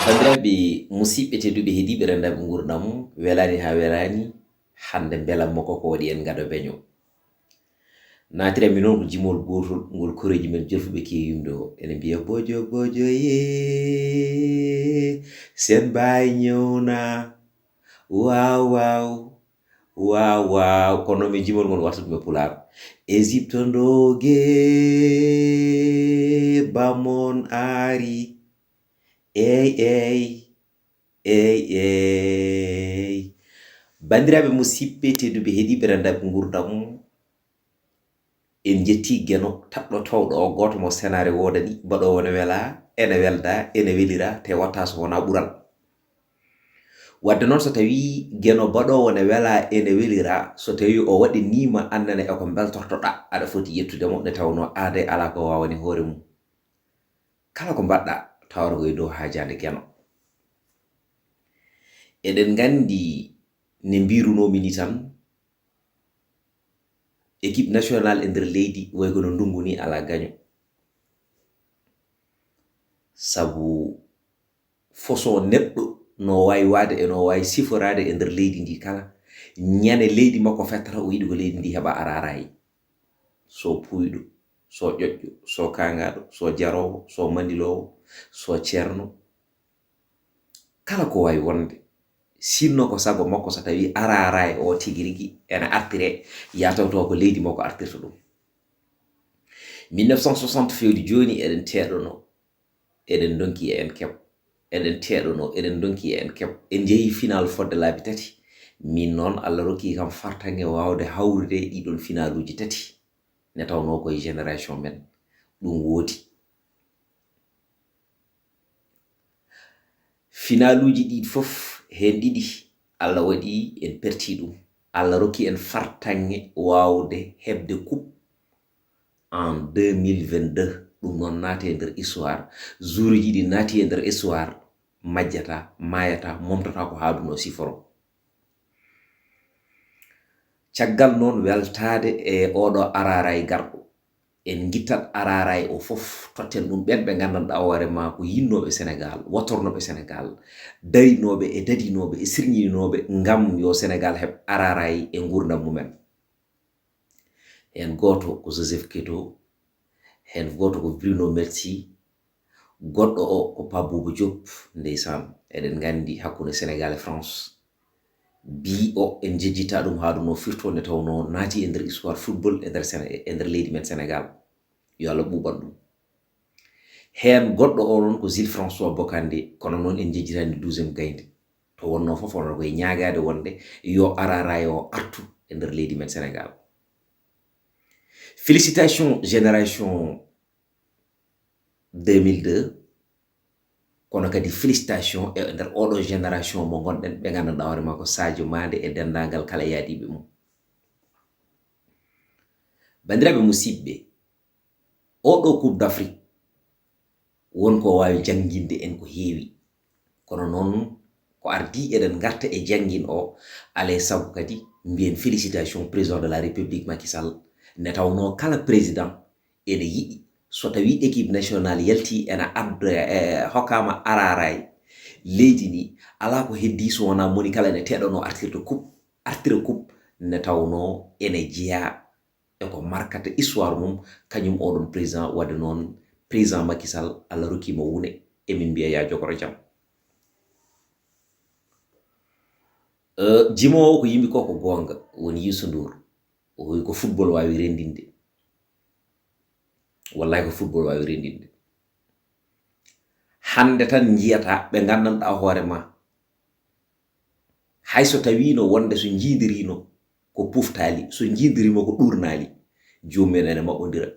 Bandiraɓe musidɓe tedduɓe heediɓe rendaɓe gurdam welani ha welani hande belammo ko waɗi en gaɗa beño natirami noon ko jimol gotol ngol koreji men jolfuɓe kewimde o ene mbiya bojo bojo ye sen mbawi ñewna waw waw waw waw kono mi jimol ngol wartuɗume pular Égypte ndoge bamon ari ey bandiraɓe musidɓe tedduɓe heeɗiɓe rendaɓe gurdam en jetti gueno taɗɗo towɗo o goto mo senare wodani baɗowo ne wela ene welda ene welira te watta so wona ɓural wadde noon so tawi gueno baɗowo ne wela ene welira so tawi o waɗi nima annene eko beltortoɗa aɗa foti yettudemo nde tawno aada ala ko wawani hoore mum kala ko mbaɗɗa tawra koye dow hajade gueno eɗen gandi ne mbirunomi ni tan équipe nationale e nder leydi way kono ndungu ni ala gaño sabu façon neɗɗo no wawi wade e no wawi siforade e nder leydi ndi kala ñane leydi makko fettata o yiɗi ko leydi ndi heɓa araaray so puyɗo so ƴoƴƴo so kangaɗo so jarowo so mandilowo so ceerno kala ko wawi wonde sinno ko sago makko so tawi araaray o tigi rigui ene artire yatawto ko leydi makko artirta ɗum 1960 fewdi joni eɗen teɗono eɗen donki en keɓ eɗen teɗono eɗen donki en keɓ en jeeyi final fodde laabi tati min noon Allah rokki kam fartange wawde hawrude ɗiɗon finaluji tati ne tawno koye génération men ɗum woodi finaluji ɗi fof hen ɗiɗi Allah waɗi en perti ɗum Allah rokki en fartange wawde hebde coupe en 2022 ɗum noon naati e nder histoire jour ji ɗi naati e nder histoire majjata mayata momtata ko haaduno siforo caggal noon weltade e oɗo araaray garɗo en gittat araaray o fof totten ɗum ɓen ɓe gandanɗa hoorema ko yinnoɓe Sénégal watornoɓe Sénégal darinoɓe e dadinoɓe e sirñinoɓe ngam yo Sénégal heɓ araaray e gurdam mumen hen goto ko Joseph Keto hen goto ko Bruno Metsu goɗɗo o ko Pape Bouba Diop ndeysan eɗen gandi hakkude Sénégal e France bi o en jejjita ɗum haaduno firto nde tawno naati e nder histoire football e nder leydi men Sénégal yo Allah ɓuɓan ɗum hen goɗɗo o noon ko Jules François Bocandé kono noon en jejjitani 12e gaynde to wonno fof wonno koye ñaagade wonde yo araaray o artu e nder leydi men Sénégal Félicitations génération 2002 kono kadi félicitations e nder oɗo génération mo gonɗen ɓe gandanɗa hoorema ko Sadio Mané e dendagal kala yaadiɓe mum bandiraɓe musidɓe oɗo coupe d'Afrique wonko wawi jangguinde en ko heewi kono noon ko ardi eɗen garta e jangguin o alay saago kadi mbiyen félicitations président de la république Macky Sall ne tawno kala président ene yiɗi so tawi équipe nationale yalti ena adda hokkama araaray leydi ni ala ko heddi so wona moni kala ne teɗono artira coupe ne tawno ene jeeya eko markata histoire mum kañum oɗon président wadde noon président Macky Sall Allah rokkimo wune emin mbiya ya jogoro jaam jimowo ko yimɓe ko gonga woni Youssou Ndour o wi ko football wawi rendinde wallahi ko football wawi rendinde hande tan jiyata ɓe gandanɗa hoorema hayso tawino wonde so jiidirino ko puftali so jiidirima ko ɗurnali jomumen ene maɓɓodira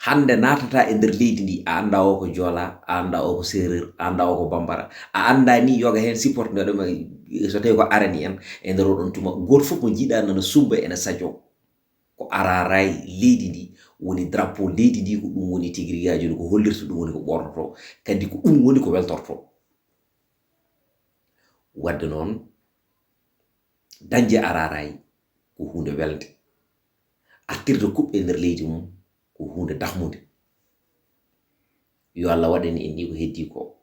hande natata e nder leydi ndi a anda o ko joola a anda o ko séréer a anda o ko bambara a anda ni yoga hen supporte neɗoma so tawi ko arani en e nder oɗon tuma goto fof mo jiiɗa nana sumba ene sadio ko araaray leydi ndi woni drapeau leydi ndi ko ɗum woni tigirigaji ko hollirta ɗum woni ko ɓornoto kadi ko ɗum woni ko weltorto wadde noon dañde araaray ko hunde welde artirde kuɓɓe nder leydi mum ko hunde dahmude yo Allah waɗani en ni ko heddi ko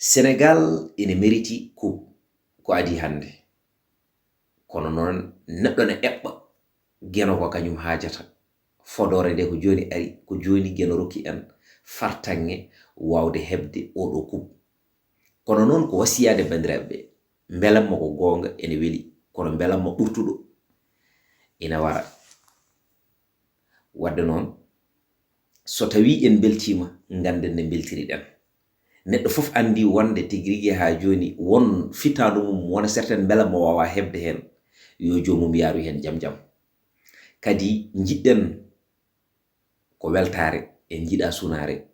Sénégal ene mériti coupe ko adi hande, kono noon neɗɗo ne eɓɓa geno ko kañum haajata. Fodore nde ko joni ari, ko joni geno rokki en fartange wawde hebde oɗo coupe. Kono noon ko wasiyade bandiraɓe ɓe, belamma ko gonga ene weli, kono belamma ɓurtuɗo ina wara. Wadde noon so tawi en beltima ganden ne beltiri ɗen. Neɗɗo fof andi wonde tigi rigui ha joni won fitandu mum wona certaine belamma wawa hebde hen, yo jomum yaaru hen jam jam. Kadi jiɗɗen ko weltare en jiiɗa sunare.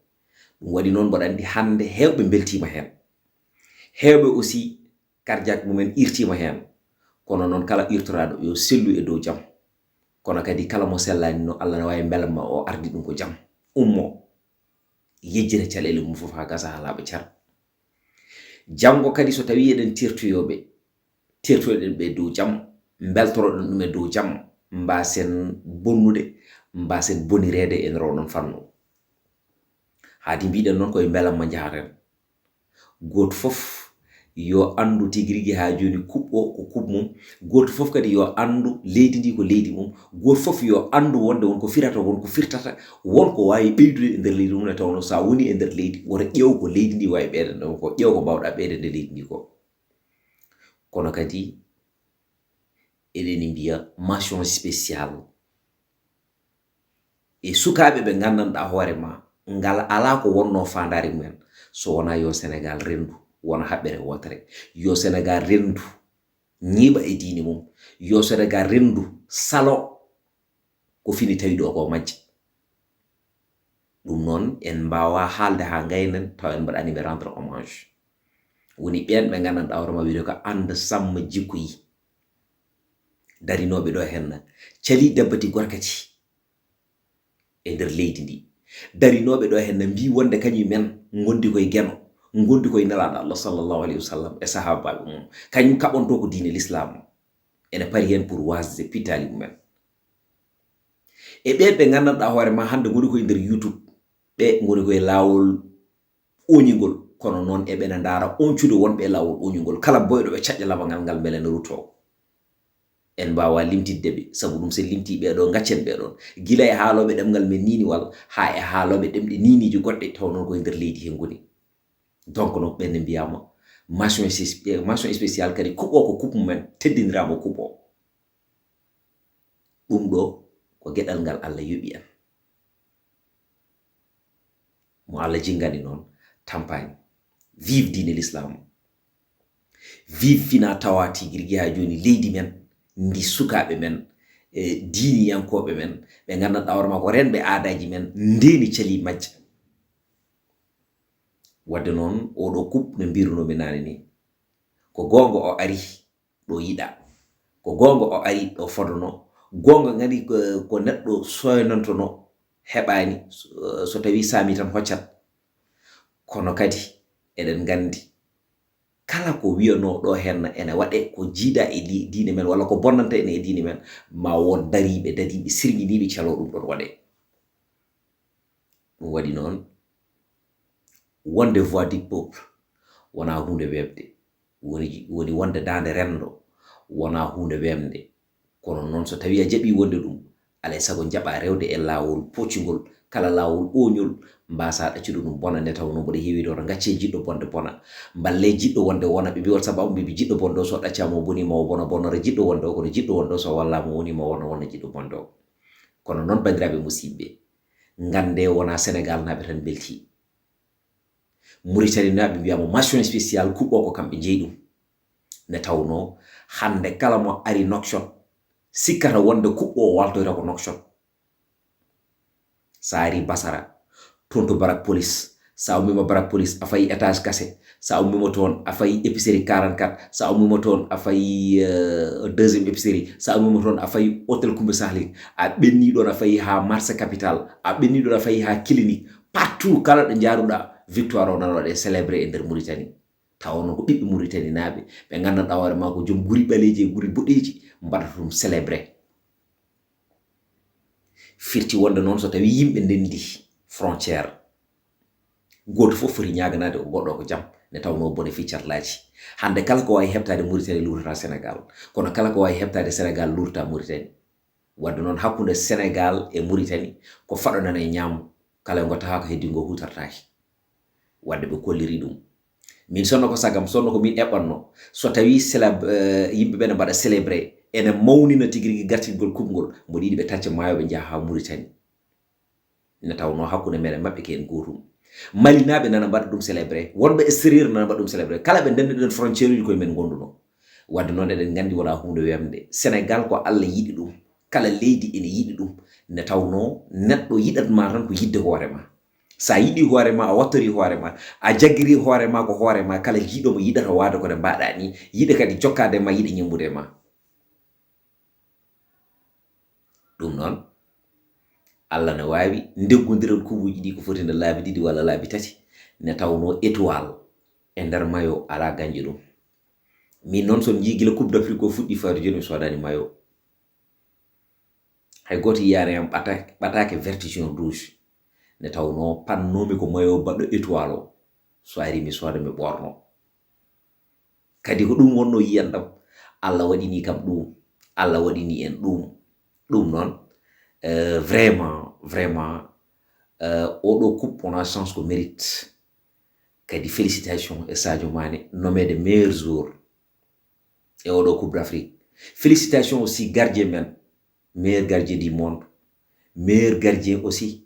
Ɗum waɗi noon mboɗa andi hande hewɓe beltima hen, hewɓe aussi cardiaque mumen irtima hen. Kono noon kala irtoraɗo yo sellu e dow jam, kono kadi kala mo sellani no Allah ne wawi belamma o ardi ɗum ko jam, ummo yejjira caɗele mum fof ha gasa ha laaɓa car. Jango kadi so tawi eɗen tertoyoɗen ɓe dow jam, beltoroɗen ɗum e dow jam, mbasen bonnude, mbasen bonirede e nder onon fannu. Haadi mbiɗen noon koye belamma jahaten. Goto fof yo andu tigi rigui ha joni coupe o ko coupe mum. Goto fof kadi yo andu leydi ndi ko leydi mum. Goto fof yo andu wonde wonko firata, wonko firtata, wonko wawi ɓeydude e nder leydi mum. Ne tawno sa woni e nder leydi woto ƴeew ko leydi ndi wawi ɓeyden ɗon ko, ƴeew ko mbawɗa ɓeyde nde leydi ndi ko. Kono kadi eɗeni mbiya mention spéciale e sukaɓe ɓe gandanɗa hoorema ngal ala ko wonno fandare mumen so wona yo Sénégal rendu wona haɓɓere wotere. Yo Sénégal rendu ñiiɓa e diine mum. Yo Sénégal rendu salo ko fini tawi ɗo ko majji. Ɗum noon en mbawa haalde ha gaynen taw en mbaɗani ɓe rendre hommage. Woni ɓen ɓe gandanɗa hoorema wiide ko anda samma jikkoyi darinoɓe ɗo henna cali dabbati gorkati e nder leydi ndi, darinoɓe ɗo henna mbi wonde kañum men gondi koye geno, gondi koye nelaɗo Allah sallallahu alayhi wa sallam e sahabaɓe mum, kañum kaɓonto ko diine l'islam. Ene pari hen pour wasde pitali mumen. E ɓen ɓe gandanɗa hoorema hande goni koye nder YouTube, ɓe goni koye lawol oñigol, kono noon eɓene ndara oncude wonɓe e lawol oñigol. Kala boyɗo ɓe caƴƴa labangal ngal beele ne ruto. En mbawa limtidde ɓe, sabu ɗum se limti ɓeɗo gaccen ɓeɗon gila e haaloɓe ɗemgal men niniwal ha e haaloɓe ɗemɗe niniji goɗɗe taw noon koye nder leydi hen goni. Donc noon ɓenne mbiyama mention spéciale kadi coupe o ko coupe mumen, teddinirama coupe o. ɗum ɗo ko gueɗal ngal Allah yoɓi en, mo Allah jingani noon tampani. Vive diine l'islam, vive fina tawa tigi rigui ha joni leydi men ndi sukaɓe men diiniyankoɓe men ɓe gandanɗa hoorema ko renɓe aadaji men ndeni cali majja. Wadde noon oɗo coupe no mbirunomi nane ni, ko gonga o ari ɗo yiɗa, ko gonga o ari ɗo fodono, gonga gandi ko neɗɗo soynantono heɓani so tawi sami tan hoccat. Kono kadi eɗen gandi kala ko wiyano ɗo henna ene waɗe ko jiida e diine men walla ko bonnanta ene e diine men, ma won dariɓe dadiɓe sirñiniɓe calo ɗum ɗon waɗe. Ɗum waɗi noon wonde voix du peuple wona hunde webde, woni wonde dande rendo wona hunde wemde. Kono noon so tawi a jaɓi wonde ɗum alay sago jaɓa rewde e lawol poccugol, kala lawol oñol mbasa ɗaccude ɗum bona. Nde tawno mboɗo heewi ɗo gacce jiɗɗo bonde bona, balle jiɗɗo wonde wona ɓe mbiwol sababu mbiɓe jiɗɗo bonde o so ɗaccama o bonima o bona bonore jiɗɗo wonde o, kono jiɗɗo wonde o so wallama wonima wona jiɗɗo bonde o. Kono noon bandiraɓe musidɓe, gande wona Sénégal naɓe tan belti. Mauritanie naɓe mbiyama mention spéciale coupe o ko kamɓe jeeyi ɗum. Ne tawno hande kala mo ari Nouakchott sikkata wonde coupe o waltoyta ko Nouakchott. Sa ari Basara toon to barak police, sa ummima barak police a fayi étage cassé, sa ummima toon a fayi épicerie 44, sa ummima toon a fayi deuxième épicerie, sa ummima toon a fayi hôtel Koumba Sahli, a ɓenni ɗon a fayi ha marché capital, a ɓenni ɗon a fayi ha clinique. Partout kala ɗo jaaruɗa victoire o nan waɗe célébré e nder Mauritanie. Tawno ko ɓiɓɓe Mauritanie naɓe ɓe gandanɗa hoorema ko joom guri ɓaleji e guri boɗeji mbaɗata ɗum célébré. Firti wonde noon so tawi yimɓe ndendi frontiére goto fof foti ñaganade o goɗɗo ko jam ne tawno bone fi carlaji hande kala ko wawi heɓtade Mauritanie lurtata Sénégal kono kala ko wawi heɓtade Sénégal lurta Mauritanie wadde noon hakkude Sénégal e Mauritanie ko faɗonana e ñaamu kala e gotta ha ko heddi ngo hutartaki wadde ɓe kolliri ɗum min sonno ko sagam sonno ko min eɓɓanno so tawi yimɓe ɓe ne mbaɗa célébré ene mawnina tigi rigui gartirgol kuɓgol mboɗo yiɗi ɓe tacca maayo ɓe jaaha ha Mauritanie ne tawno hakkude meɗen maɓɓe ke en gotum malinaɓe nana mbaɗa ɗum célébré wonɓe extérieur nana mbaɗa ɗum célébré kala ɓe ndenneɗen frontiére uji koye men gonduno wadde noon eɗen gandi wona hunde wemde Sénégal ko Allah yiɗi ɗum kala leydi ene yiɗi ɗum ne tawno neɗɗo yiɗatma tan ko yidde hoorema sa yiɗi hoorema a wattori hoorema a jaggiri hoorema ko hoorema kala jiiɗomo yiɗata waade ko ne mbaɗa ni yiɗa kadi jokkade ma yiɗa ñembude ma ɗum noon Allah ne wawi ndeggodiral kuubuji ɗi ko foti nde laabi ɗiɗi walla laabi tati ne tawno étoile e nder mayo ala gañƴe ɗum min noon son jii gila coupe d'Afrique ko fuɗɗi fawde joni mi sodani mayo hay goto yiyani am ɓatake vertition rouge ne tawno pannomi ko mayo baɗɗo étoile o so ari mi sooda mi ɓorno kadi ko ɗum wonno yiyandam Allah waɗini kam ɗum Allah waɗini en ɗum noon vraiment oɗo coupe on a chance ko mérite kadi félicitations e Sadio Mané nommé de meilleur joueur e oɗo coupe d'Afrique félicitations aussi gardien men meilleur gardien du monde meilleur gardien aussi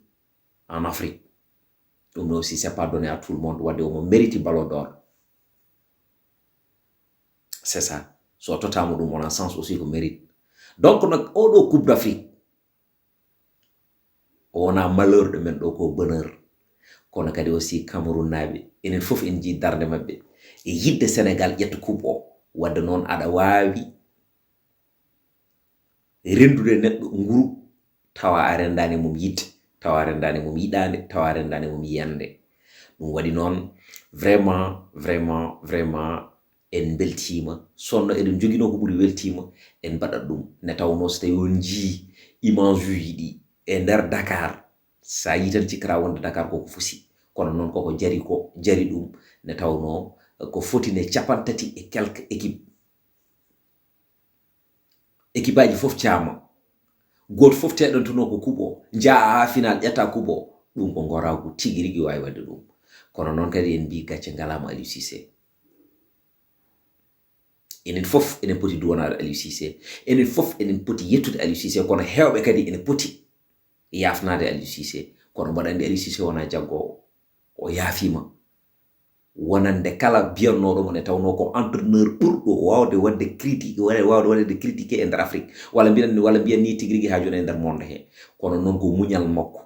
en Afrique ɗum aussi c'est pas donné à tout le monde wadde omo mérite ballon d'or c'est ça so totamo ɗum on a sens aussi ko mérite donc nak oɗo coupe d'Afrique wona malheur de men ɗo ko bonheur kono kadi aussi Cameroun naɓe enen fof en jii darde mabɓe e yidde Sénégal ƴetta coupe o wadde noon aɗa wawi rendude neɗɗo nguru tawa a rendani mum yidde tawa a rendani mum yiɗande tawa a rendani mum yiyande ɗum waɗi noon vraiment en beltima sonno eɗen jogino ko ɓuuri weltima en mbaɗat ɗum ne tawno so tawi on jii image uji ɗi e nder Dakar sa yi tan cikkata wonde Dakar koko fusi kono noon koko jari ɗum ne tawno ko fotine 30 et quelques équipe aji fof caama goto fof teɗontuno ko kuɓo jaa ha final ƴetta kuɓo ɗum ko goragu tigi rigui wawi wadde ɗum kono noon kadi en mbi gacce ngalama Aliou Cissé enen fof enen poti duwanade Aliou Cissé enen fof enen poti yettude Aliou Cissé kono hewɓe kadi ene poti yafnade Aliou Cissé kono mbaɗa andi Aliou Cissé wona jaggowo o yaafima wonande kala biyannoɗo mo ne tawno ko entraîneur ɓurɗo wawde wadde critique wawde wadde critiqué e nder Afrique walla mbiyan ni tigui rigui ha joni e nder monde he kono noon ko muñal makko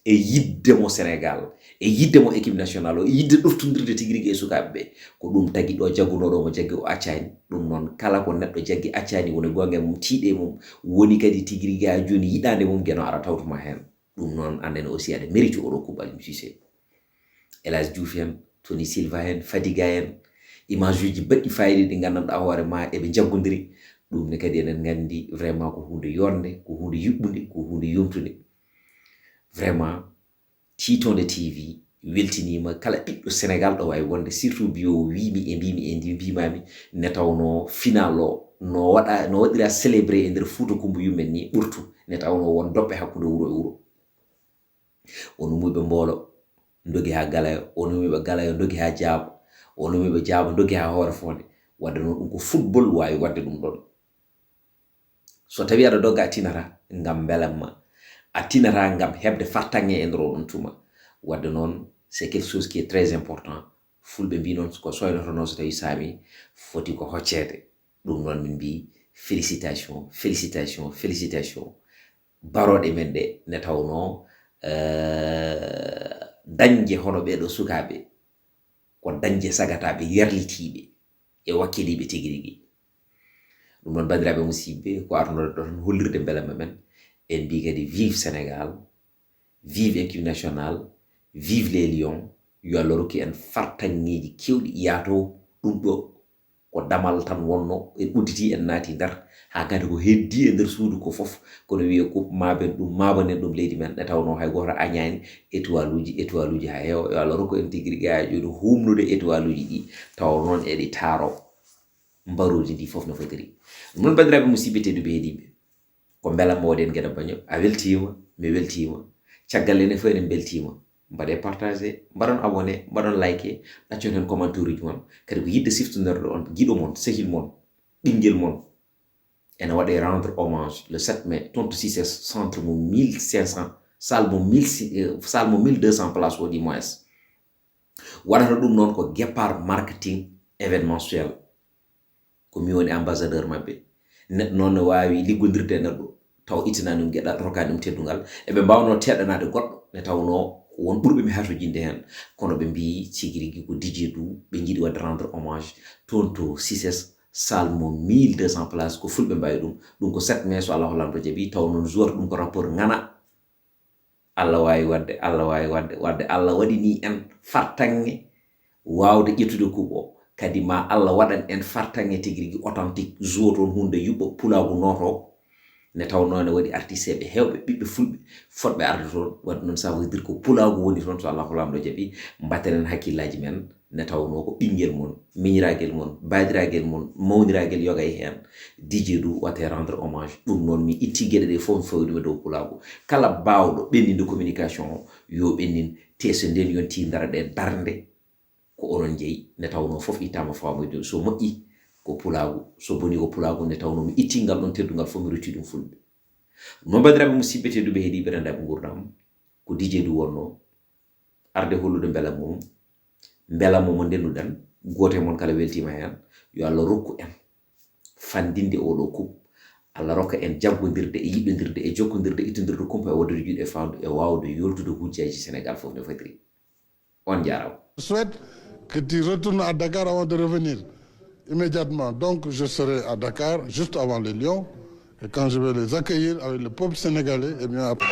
e yidde mo Sénégal e yidde mo équipe nationale o e yidde ɗoftodirde tigui rigui e sukaɓe ɓe ko ɗum tagui ɗo jaggunoɗo mo jaggi o accani ɗum noon kala ko neɗɗo jaggi accani woni gonga mum tiiɗe mum woni kadi tigui rigui ha joni yiɗande mum gueno ara tawtuma hen ɗum noon anden aussi aɗa mérite oɗo coupe Aliou Cissé El Hadji Diouf en Tony Silva en Fadiga en image uji baɗɗi fayida ɗi gandanɗa hoore ma eɓe jaggodiri ɗum ne kadi enen gandi vraiment ko hunde yonde ko hunde yuɓɓude ko hunde yomtude vraiment Tiitoonde TV weltinima kala ɓiɗɗo Sénégal ɗo wawi wonde surtout bio wimi e mbimami ne tawno final o no waɗira célébré e nder Fouta Kumbu yummen ni ɓurtu ne tawno won doɓɓe hakkude wuro e wuro on umuɓe Mbolo dogi ha Galayo on umiɓe Galayo dogi ha Diabo on umiɓe Diabo dogi ha Horefonde wadde noon ɗum ko football wawi wadde ɗum ɗon so tawi aɗa dogga a tinata ngam belamma a tinata ngam hebde fartange e nder oɗon tuma wadde noon c'est quelque chose qui est très important fulɓe mbi noon ko soynoto noon so tawi saami foti ko hoccede ɗum noon min mbi félicitations baroɗe men ɗe ne tawno dañje hono ɓeɗo sukaɓe ko dañje sagataɓe yerlitiɓe e wakkiliɓe tigui rigui ɗum noon bandiraɓe musidɓe ko arnoɗe ɗo tan hollirde belamma men en mbi kadi vive Sénégal vive équipe nationale vive les lions yo Allah rokki en fartanŋeji kewɗi yaato ɗum ɗo ko damal tan wonno en udditi en naati ndar ha gadi ko heddi e nder suudu ko fof kono wiye ko maben ɗum mabanen ɗum leydi men ne tawno hay goto añani étoile uji ha heewa yo Allah rokku en tigui ga joni humnude étoile uji ɗi taw noon eɗi taaro mbaruji ɗi fof no fotiri non bandiraɓe musidɓe tedduɓe heeɗiɓe ko belam moɗen gueɗa baño a weltima mi weltima caggal enen fof eɗen beltima mbaɗe partagé mbaɗon abonné mbaɗon like ɗaccon hen commentaire uji mon kadi ko yidde siftonorde on guiɗo mon sehil mon ɓinguel mon ene waɗe rendre hommage le 7 mai tonto 6 centre mo 1500 salle mo 1200 place o ɗi moins waɗata ɗum noon ko guépart marketing événementiel ko mi woni ambassadeur mabɓe neɗɗo noon no wawi liggodirde neɗɗo taw ittanani ɗum gueɗal rokkani ɗum teddugal eɓe mbawno teɗanade goɗɗo ne tawno won ɓurɓe mi hatojinde hen kono ɓe mbi cigui rigui ko DJ du ɓe jiiɗi wadde rendre hommage toon to 6 salle mo 1200 place ko fulɓe mbawi ɗum ko 7 mai so Allah hollanto jaaɓi taw noon joueur ɗum ko rapport ngana Allah wawi wadde Allah waɗini en fartange wawde ƴettude kuuɓo kadi ma Allah waɗan en fartange tigui rigui authentique jour toon hunde yuɓɓo pulagu noto ne tawno ne waɗi artiste ɓe hewɓe ɓiɓɓe fulɓe fotɓe arde toon wadde noon ça veut dire ko pulagu woni toon so Allah lamɗo jaaɓi mbattenen hakkillaji men ne tawno ko ɓinguel mon miñiraguel mon badiraguel mon mawniraguel yoga e hen DJ du wate rendre hommage ɗum noon mi itti gueɗe ɗe fof mi fawdima dow pulagu kala bawɗo ɓenninde communication o yo ɓennin teso nden yonti dara ɗe darde ko onon jeeyi ne tawno fof ittama famoyde so moƴƴi ko pulagu so boni ko pulagu ne tawno mi itti ngal ɗon teddugal fof mi rutti ɗum fulɓe non bandiraɓe musidɓe tedduɓe heeɗiɓe rendaɓe gurdam ko DJ du wonno arde hollude belam mum belamo mo ndennuɗen goto e mon kala weltima hen yo Allah rokku en fandinde oɗo kuuɓ Allah rokka en jaggodirde e yiɗodirde e jokkodirde ittodirde kumpa e waddude juuɗe fawde e wawde yoltude hujjaji Sénégal fof no fotiri on jarama. Je souhaite que tu retournes à Dakar avant de revenir immédiatement. Donc je serai à Dakar juste avant les Lions et quand je vais les accueillir avec le peuple sénégalais, eh bien après...